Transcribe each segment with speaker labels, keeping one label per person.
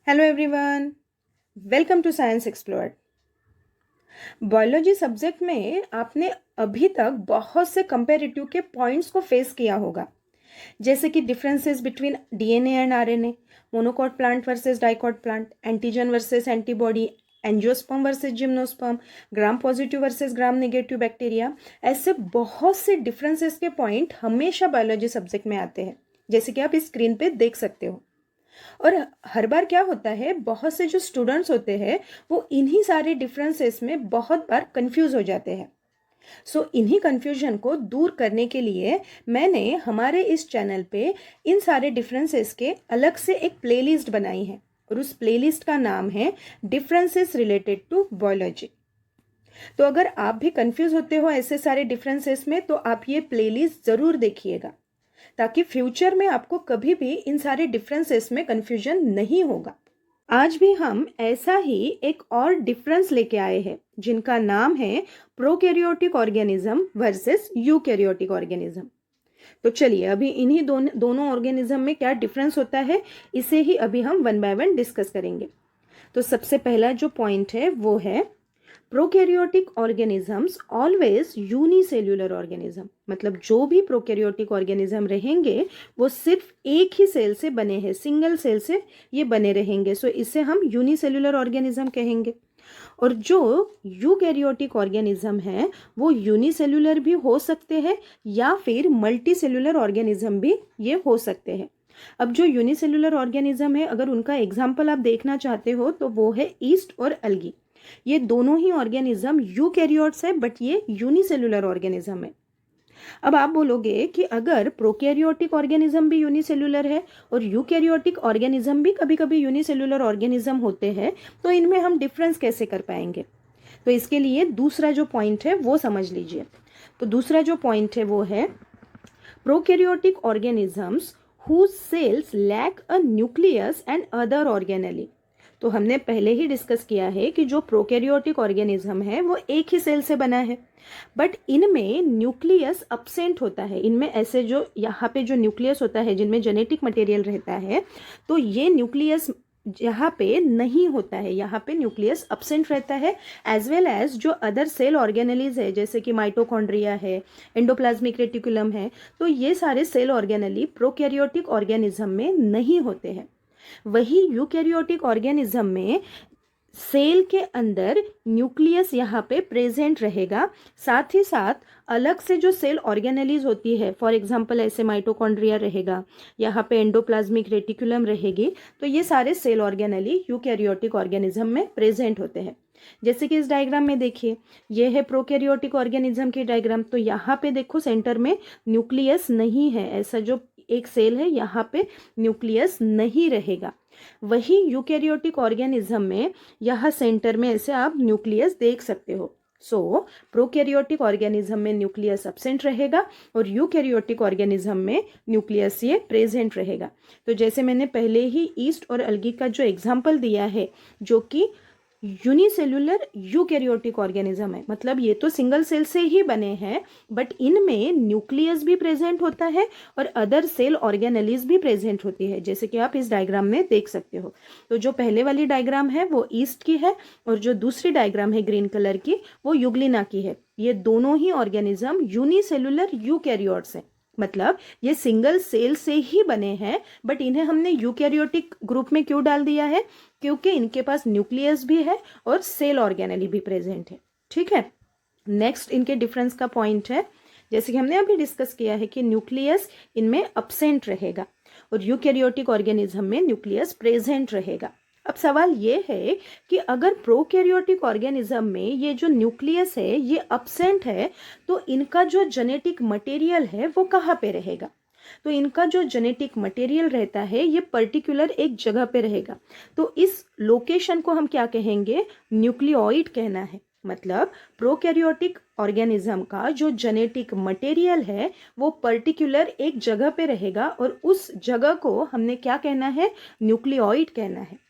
Speaker 1: Hello everyone, welcome to science explored. Biology subject में आपने अभी तक बहुत से कंपैरेटिव के पॉइंट्स को फेस किया होगा, जैसे कि differences between DNA and RNA, monocot plant versus dicot plant, antigen versus antibody, angiosperm versus gymnosperm, gram positive versus gram negative bacteria. ऐसे बहुत से डिफरेंसेस के पॉइंट हमेशा बायोलॉजी सब्जेक्ट में आते हैं, जैसे कि आप इस स्क्रीन पे देख सकते हो। और हर बार क्या होता है, बहुत से जो स्टूडेंट्स होते हैं वो इन्हीं सारे डिफरेंसेस में बहुत बार कंफ्यूज हो जाते हैं। इन्हीं कंफ्यूजन को दूर करने के लिए मैंने हमारे इस चैनल पे इन सारे डिफरेंसेस के अलग से एक प्लेलिस्ट बनाई है, और उस प्लेलिस्ट का नाम है डिफरेंसेस रिलेटेड टू बायोलॉजी। तो अगर आप भी कंफ्यूज होते हो ऐसे सारे डिफरेंसेस में, तो आप ये प्लेलिस्ट जरूर देखिएगा, ताकि फ्यूचर में आपको कभी भी इन सारे डिफरेंसेस में कंफ्यूजन नहीं होगा। आज भी हम ऐसा ही एक और डिफरेंस लेके आए हैं, जिनका नाम है prokaryotic organism versus eukaryotic organism. तो चलिए अभी इन्हीं दोनों ऑर्गेनिज्म में क्या डिफरेंस होता है, इसे ही अभी हम वन बाय वन डिस्कस करेंगे। तो सबसे पहला जो पॉइंट है वो है prokaryotic organisms always unicellular organism. मतलब जो भी प्रोकैरियोटिक ऑर्गेनिज्म रहेंगे वो सिर्फ एक ही सेल से बने हैं, सिंगल सेल से ये बने रहेंगे। इसे हम यूनिसेल्यूलर ऑर्गेनिज्म कहेंगे। और जो यूकैरियोटिक ऑर्गेनिज्म है वो यूनिसेल्यूलर भी हो सकते हैं या फिर मल्टीसेल्यूलर ऑर्गेनिज्म भी ये हो सकते हैं। अब जो यूनिसेल्यूलर ऑर्गेनिज्म है, अगर उनका एग्जाम्पल आप देखना चाहते हो तो वो है ईस्ट और अलगी। ये दोनों ही ऑर्गेनिज्म यूकैरियोट्स है, बट ये यूनिसेल्यूलर ऑर्गेनिज्म है। अब आप बोलोगे कि अगर प्रोकैरियोटिक ऑर्गेनिज्म भी यूनिसेल्यूलर है और यूकैरियोटिक ऑर्गेनिज्म भी कभी कभी यूनिसेल्यूलर ऑर्गेनिज्म होते हैं, तो इनमें हम डिफरेंस कैसे कर पाएंगे? तो इसके लिए दूसरा जो पॉइंट है वो समझ लीजिए। तो दूसरा जो पॉइंट है वो है prokaryotic organisms whose cells lack a nucleus and other organelle। तो हमने पहले ही डिस्कस किया है कि जो प्रोकैरियोटिक ऑर्गेनिज्म है वो एक ही सेल से बना है, बट इनमें न्यूक्लियस अब्सेंट होता है। इनमें ऐसे जो यहाँ पे जो न्यूक्लियस होता है जिनमें जेनेटिक मटेरियल रहता है, तो ये न्यूक्लियस यहाँ पे नहीं होता है, यहाँ पे न्यूक्लियस अब्सेंट रहता है। एज वेल एज जो अदर सेल ऑर्गेनेलीज है, जैसे कि माइटोकॉन्ड्रिया है, एंडोप्लाज्मिक रेटिकुलम है, तो ये सारे सेल ऑर्गेनेली प्रोकैरियोटिक ऑर्गेनिज्म में नहीं होते हैं। वही यूकैरियोटिक ऑर्गेनिज्म में सेल के अंदर न्यूक्लियस यहाँ पे प्रेजेंट रहेगा, साथ ही साथ अलग से जो सेल ऑर्गेनेलीज होती है, फॉर एग्जांपल ऐसे माइटोकॉन्ड्रिया रहेगा, यहाँ पे एंडोप्लाज्मिक रेटिकुलम रहेगी, तो ये सारे सेल ऑर्गेनेली यूकैरियोटिक ऑर्गेनिज्म में प्रेजेंट होते हैं। जैसे कि इस डायग्राम में देखिए, ये है प्रोकैरियोटिक ऑर्गेनिज्म की डायग्राम। तो यहाँ पे देखो सेंटर में न्यूक्लियस नहीं है, ऐसा जो एक सेल है यहाँ पे न्यूक्लियस नहीं रहेगा। वही यूकैरियोटिक ऑर्गेनिज्म में यहाँ सेंटर में ऐसे आप न्यूक्लियस देख सकते हो। प्रोकैरियोटिक ऑर्गेनिज्म में न्यूक्लियस एब्सेंट रहेगा और यूकैरियोटिक ऑर्गेनिज्म में न्यूक्लियस ये प्रेजेंट रहेगा। तो जैसे मैंने पहले ही ईस्ट और अलगी का जो एग्जाम्पल दिया है, जो कि यूनिसेल्यूलर यूकैरियोटिक ऑर्गेनिज्म है, मतलब ये तो सिंगल सेल से ही बने हैं, बट इनमें न्यूक्लियस भी प्रेजेंट होता है और अदर सेल ऑर्गेनेलीज भी प्रेजेंट होती है, जैसे कि आप इस डायग्राम में देख सकते हो। तो जो पहले वाली डायग्राम है वो ईस्ट की है, और जो दूसरी डायग्राम है ग्रीन कलर की वो यूग्लिना की है। ये दोनों ही ऑर्गेनिज्म यूनिसेल्यूलर यूकैरियोट्स हैं, मतलब ये सिंगल सेल से ही बने हैं, बट इन्हें हमने यूकैरियोटिक ग्रुप में क्यों डाल दिया है? क्योंकि इनके पास न्यूक्लियस भी है और सेल ऑर्गेनेली भी प्रेजेंट है। ठीक है, नेक्स्ट इनके डिफरेंस का पॉइंट है, जैसे कि हमने अभी डिस्कस किया है कि न्यूक्लियस इनमें अब्सेंट रहेगा और यूकैरियोटिक ऑर्गेनिज्म में न्यूक्लियस प्रेजेंट रहेगा। अब सवाल ये है कि अगर प्रोकैरियोटिक ऑर्गेनिज्म में ये जो न्यूक्लियस है ये अब्सेंट है, तो इनका जो जेनेटिक मटेरियल है वो कहाँ पे रहेगा? तो इनका जो जेनेटिक मटेरियल रहता है ये पर्टिकुलर एक जगह पे रहेगा। तो इस लोकेशन को हम क्या कहेंगे? न्यूक्लियोइड कहना है। मतलब प्रोकैरियोटिक ऑर्गेनिज्म का जो जेनेटिक मटेरियल है वो पर्टिकुलर एक जगह पे रहेगा, और उस जगह को हमने क्या कहना है? न्यूक्लियोइड कहना है।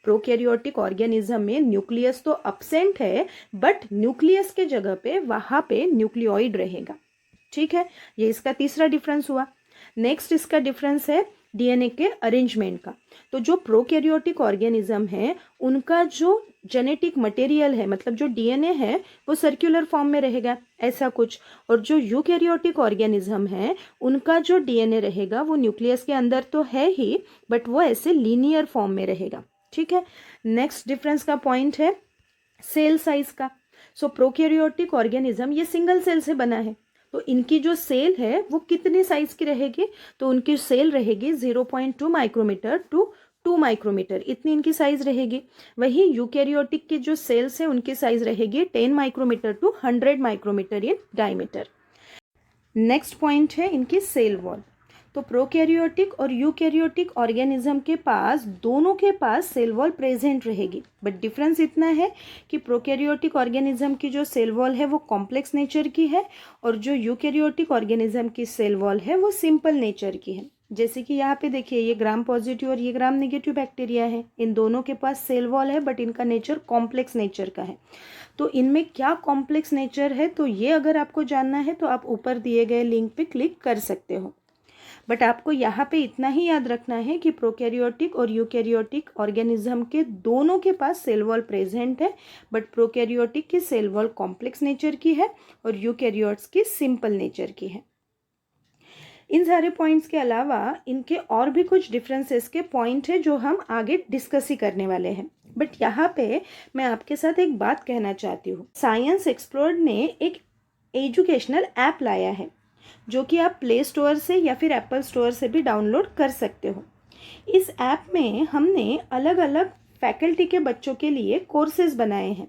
Speaker 1: प्रोकैरियोटिक ऑर्गेनिज्म में न्यूक्लियस तो अब्सेंट है, बट न्यूक्लियस के जगह पे वहां पे न्यूक्लियोइड रहेगा। ठीक है, ये इसका तीसरा डिफरेंस हुआ। नेक्स्ट इसका डिफरेंस है डीएनए के अरेंजमेंट का। तो जो प्रोकैरियोटिक ऑर्गेनिज्म है उनका जो जेनेटिक मटेरियल है, मतलब जो डीएनए है, वो सर्कुलर फॉर्म में रहेगा ऐसा कुछ। और जो यूकैरियोटिक ऑर्गेनिज्म है उनका जो डीएनए रहेगा वो न्यूक्लियस के अंदर तो है ही, बट वो ऐसे लीनियर फॉर्म में रहेगा। ठीक है। नेक्स्ट डिफरेंस का पॉइंट है सेल साइज का। सो प्रोकैरियोटिक ऑर्गेनिज्म ये सिंगल सेल से बना है, तो इनकी जो सेल है वो कितनी साइज की रहेगी, तो उनकी सेल रहेगी 0.2 माइक्रोमीटर टू 2 माइक्रोमीटर, इतनी इनकी साइज रहेगी। वही यूकैरियोटिक की जो सेल्स है उनकी साइज रहेगी 10 micrometre to 100 micrometre in diameter. Next point है इनकी सेल वॉल। तो प्रोकैरियोटिक और यूकैरियोटिक ऑर्गेनिज्म के पास, दोनों के पास सेल वॉल प्रेजेंट रहेगी, बट डिफरेंस इतना है कि प्रोकैरियोटिक ऑर्गेनिज्म की जो सेल वॉल है वो कॉम्प्लेक्स नेचर की है, और जो यूकैरियोटिक ऑर्गेनिज्म की सेल वॉल है वो सिंपल नेचर की है। जैसे कि यहाँ पे देखिए, ये ग्राम पॉजिटिव और ये ग्राम नेगेटिव बैक्टीरिया है, इन दोनों के पास सेल वॉल है, बट इनका नेचर कॉम्प्लेक्स नेचर का है। तो इनमें क्या कॉम्प्लेक्स नेचर है, तो ये अगर आपको जानना है तो आप ऊपर दिए गए लिंक पे क्लिक कर सकते हो। बट आपको यहाँ पे इतना ही याद रखना है कि प्रोकैरियोटिक और यूकैरियोटिक ऑर्गेनिज्म के दोनों के पास सेल वॉल प्रेजेंट है, बट प्रोकैरियोटिक की सेल वॉल कॉम्प्लेक्स नेचर की है और यूकैरियोट्स की सिंपल नेचर की है। इन सारे पॉइंट्स के अलावा इनके और भी कुछ डिफरेंसेस के पॉइंट है जो हम आगे डिस्कस ही करने वाले हैं। बट यहाँ पे मैं आपके साथ एक बात कहना चाहती हूँ। साइंस एक्सप्लोर्ड ने एक एजुकेशनल ऐप लाया है जो कि आप प्ले स्टोर से या फिर एप्पल स्टोर से भी डाउनलोड कर सकते हो। इस ऐप में हमने अलग अलग फैकल्टी के बच्चों के लिए कोर्सेज बनाए हैं।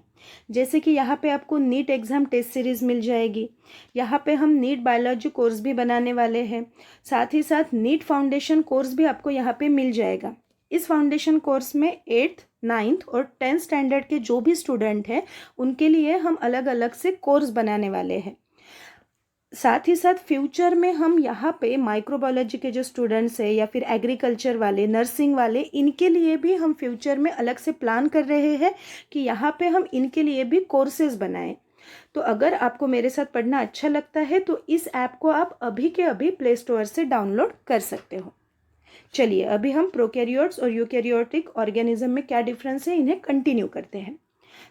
Speaker 1: जैसे कि यहाँ पे आपको नीट एग्ज़ाम टेस्ट सीरीज़ मिल जाएगी, यहाँ पे हम नीट बायोलॉजी कोर्स भी बनाने वाले हैं, साथ ही साथ नीट फाउंडेशन कोर्स भी आपको यहाँ पे मिल जाएगा। इस फाउंडेशन कोर्स में 8th, 9th और 10th स्टैंडर्ड के जो भी स्टूडेंट हैं उनके लिए हम अलग अलग से कोर्स बनाने वाले हैं। साथ ही साथ फ्यूचर में हम यहाँ पे माइक्रोबायोलॉजी के जो स्टूडेंट्स हैं या फिर एग्रीकल्चर वाले, नर्सिंग वाले, इनके लिए भी हम फ्यूचर में अलग से प्लान कर रहे हैं कि यहाँ पे हम इनके लिए भी कोर्सेज बनाएं। तो अगर आपको मेरे साथ पढ़ना अच्छा लगता है तो इस ऐप को आप अभी के अभी प्ले स्टोर से डाउनलोड कर सकते हो। चलिए अभी हम प्रोकैरियोट्स और यूकैरियोटिक ऑर्गेनिज्म में क्या डिफरेंस है इन्हें कंटिन्यू करते हैं।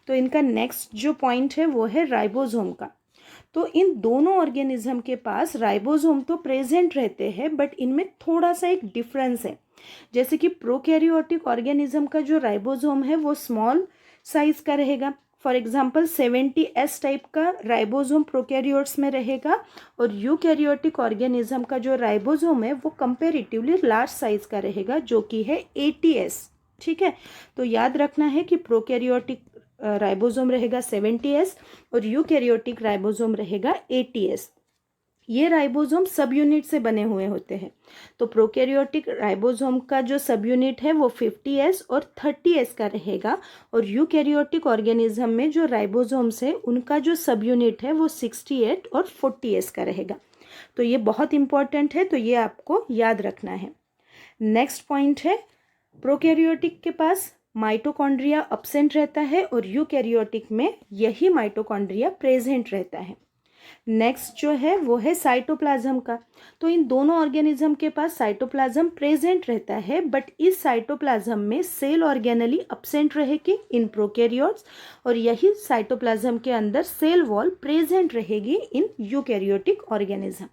Speaker 1: तो इनका नेक्स्ट जो पॉइंट है वो है राइबोसोम का। तो इन दोनों ऑर्गेनिज्म के पास राइबोसोम तो प्रेजेंट रहते हैं, बट इनमें थोड़ा सा एक डिफरेंस है। जैसे कि प्रोकैरियोटिक ऑर्गेनिज्म का जो राइबोसोम है वो स्मॉल साइज का रहेगा। फॉर एग्जांपल 70S टाइप का राइबोसोम प्रोकैरियोट्स में रहेगा, और यूकैरियोटिक ऑर्गेनिज्म का जो राइबोसोम है वो कंपेरेटिवली लार्ज साइज का रहेगा, जो कि है 80S। ठीक है, तो याद रखना है कि प्रोकैरियोटिक राइबोसोम रहेगा 70S और यूकैरियोटिक राइबोसोम रहेगा 80S। ये राइबोसोम सब यूनिट से बने हुए होते हैं। तो प्रोकैरियोटिक राइबोसोम का जो सब यूनिट है वो 50S और 30S का रहेगा, और यूकैरियोटिक ऑर्गेनिज्म में जो राइबोसोम्स है उनका जो सब यूनिट है वो 68 और 40S का रहेगा। तो ये बहुत इंपॉर्टेंट है, तो ये आपको याद रखना है। नेक्स्ट पॉइंट है, प्रोकैरियोटिक के पास माइटोकॉन्ड्रिया अब्सेंट रहता है और यूकैरियोटिक में यही माइटोकॉन्ड्रिया प्रेजेंट रहता है। नेक्स्ट जो है वो है साइटोप्लाज्म का। तो इन दोनों ऑर्गेनिज्म के पास साइटोप्लाज्म प्रेजेंट रहता है, बट इस साइटोप्लाज्म में सेल ऑर्गेनली अब्सेंट रहेगी इन प्रोकैरियोट्स, और यही साइटोप्लाज्म के अंदर सेल वॉल प्रेजेंट रहेगी इन यूकैरियोटिक ऑर्गेनिज्म।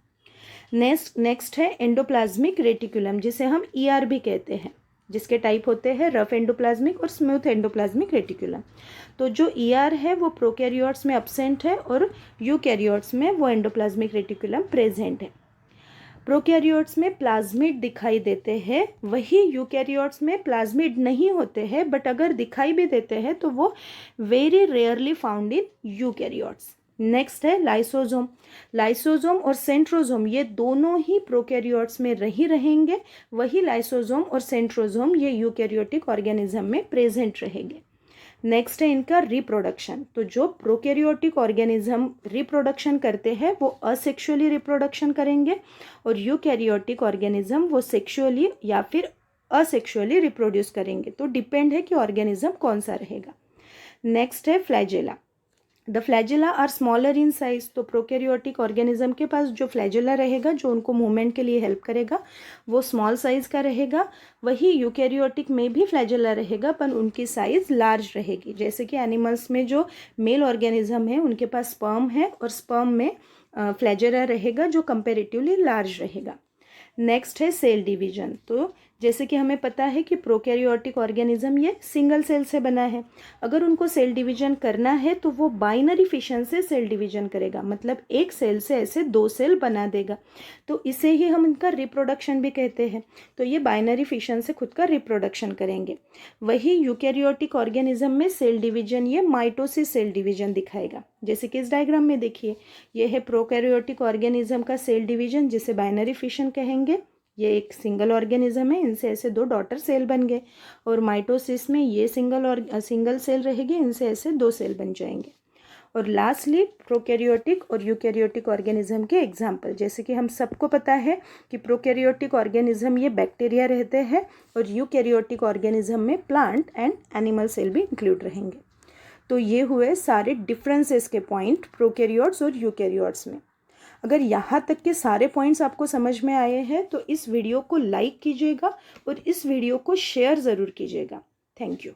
Speaker 1: नेक्स्ट है एंडोप्लाज्मिक रेटिकुलम, जिसे हम ER भी कहते हैं, जिसके टाइप होते हैं रफ एंडोप्लाज्मिक और स्मूथ एंडोप्लाज्मिक रेटिकुलम। तो जो ER है वो प्रोकैरियोट्स में अब्सेंट है और यूकैरियोट्स में वो एंडोप्लाज्मिक रेटिकुलम प्रेजेंट है। प्रोकैरियोट्स में प्लाज्मिड दिखाई देते हैं, वही यूकैरियोट्स में प्लाज्मिड नहीं होते हैं, बट अगर दिखाई भी देते हैं तो वो very rarely found in eukaryotes. Next है लाइसोसोम। लाइसोसोम और सेंट्रोसोम ये दोनों ही प्रोकैरियोट्स में रहेंगे, वही लाइसोसोम और सेंट्रोसोम ये यूकैरियोटिक ऑर्गेनिज्म में प्रेजेंट रहेंगे। नेक्स्ट है इनका रिप्रोडक्शन। तो जो प्रोकैरियोटिक ऑर्गेनिज्म रिप्रोडक्शन करते हैं वो असेक्सुअली रिप्रोडक्शन करेंगे, और यूकैरियोटिक ऑर्गेनिज्म वो सेक्सुअली या फिर असेक्सुअली रिप्रोड्यूस करेंगे। तो डिपेंड है कि ऑर्गेनिज्म कौन सा रहेगा। नेक्स्ट है flagella. The flagella are smaller in size, तो प्रोकैरियोटिक ऑर्गेनिज्म के पास जो फ्लैजेला रहेगा जो उनको मूवमेंट के लिए हेल्प करेगा वो स्मॉल साइज का रहेगा। वही यूकैरियोटिक में भी फ्लैजेला रहेगा पर उनकी साइज लार्ज रहेगी। जैसे कि एनिमल्स में जो मेल ऑर्गेनिज्म है उनके पास स्पर्म है और स्पर्म में फ्लैजेला रहेगा जो कंपेरेटिवली लार्ज रहेगा। नेक्स्ट है सेल डिवीजन। तो जैसे कि हमें पता है कि प्रोकैरियोटिक ऑर्गेनिज्म ये सिंगल सेल से बना है। अगर उनको सेल डिवीजन करना है तो वो बाइनरी फिशन से सेल डिवीजन करेगा, मतलब एक सेल से ऐसे दो सेल बना देगा। तो इसे ही हम इनका रिप्रोडक्शन भी कहते हैं। तो ये बाइनरी फिशन से खुद का रिप्रोडक्शन करेंगे। वही यूकैरियोटिक ऑर्गेनिज्म में सेल डिवीजन ये माइटोसिस सेल डिवीजन दिखाएगा। जैसे कि इस डायग्राम में देखिए, ये है प्रोकैरियोटिक ऑर्गेनिज्म का सेल डिवीजन जिसे बाइनरी फिशन कहेंगे। ये एक सिंगल ऑर्गेनिज्म है, इनसे ऐसे दो डॉटर सेल बन गए। और माइटोसिस में ये सिंगल सेल रहेगी, इनसे ऐसे दो सेल बन जाएंगे। और लास्टली प्रोकैरियोटिक और यूकैरियोटिक ऑर्गेनिज्म के एग्जाम्पल, जैसे कि हम सबको पता है कि प्रोकैरियोटिक ऑर्गेनिज्म ये बैक्टीरिया रहते हैं और यूकैरियोटिक ऑर्गेनिज्म में प्लांट एंड एनिमल सेल भी इंक्लूड रहेंगे। तो ये हुए सारे डिफरेंसेस के पॉइंट प्रोकैरियोट्स और यूकैरियोट्स में। अगर यहाँ तक के सारे पॉइंट्स आपको समझ में आए हैं तो इस वीडियो को लाइक कीजिएगा और इस वीडियो को शेयर ज़रूर कीजिएगा। Thank you.